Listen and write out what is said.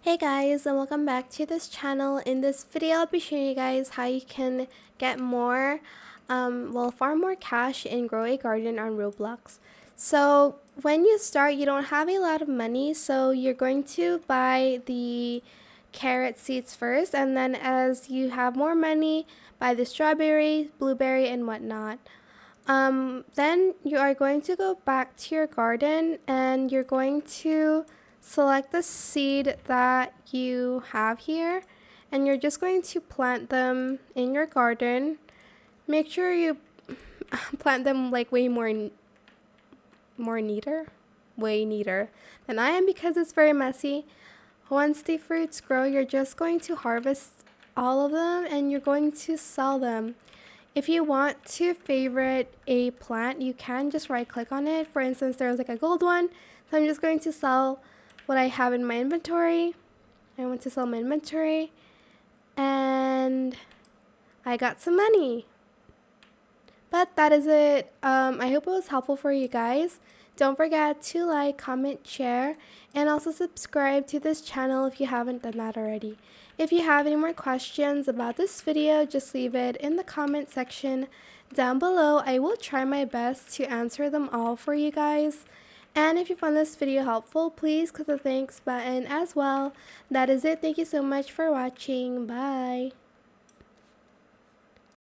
Hey guys, and welcome back to this channel. In this video, I'll be showing you guys how you can get far more cash and grow a garden on Roblox. So when you start, you don't have a lot of money, so you're going to buy the carrot seeds first, and then as you have more money, buy the strawberry, blueberry, and whatnot. Then you are going to go back to your garden and you're going to select the seed that you have here and you're just going to plant them in your garden. Make sure you plant them like way neater than I am because it's very messy. Once the fruits grow, you're just going to harvest all of them and you're going to sell them. If you want to favorite a plant, you can just right click on it. For instance, there's like a gold one. So I'm just going to sell what I have in my inventory. I want to sell my inventory. And I got some money. But that is it. I hope it was helpful for you guys. Don't forget to like, comment, share, and also subscribe to this channel if you haven't done that already. If you have any more questions about this video, just leave it in the comment section down below. I will try my best to answer them all for you guys. And if you found this video helpful, please click the thanks button as well. That is it. Thank you so much for watching. Bye.